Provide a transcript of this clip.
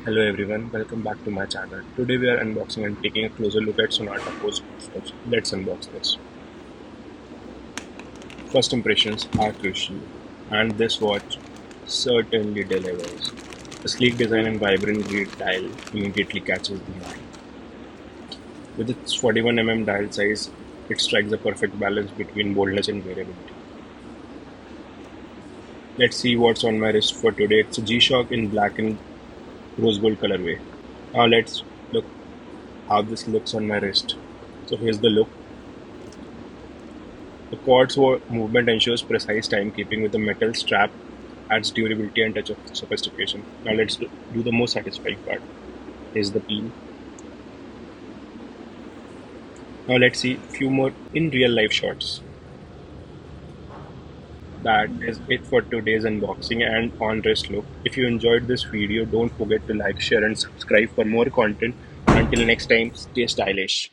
Hello everyone, welcome back to my channel. Today we are unboxing and taking a closer look at Sonata Poze watch. Let's unbox this. First impressions are crucial, and this watch certainly delivers. The sleek design and vibrant grid dial immediately catches the eye. With its 41 dial size, it strikes a perfect balance between boldness and wearability. Let's see what's on my wrist for today. It's a G-Shock in black and rose gold colorway. Now let's look how this looks on my wrist. So here's the look. The Quartz movement ensures precise timekeeping with the metal strap, adds durability and touch of sophistication. Now let's do the most satisfying part. Here's the peel. Now let's see a few more in real life shots. That is it for today's unboxing and on wrist look. If you enjoyed this video, don't forget to like, share and subscribe for more content. Until next time, stay stylish.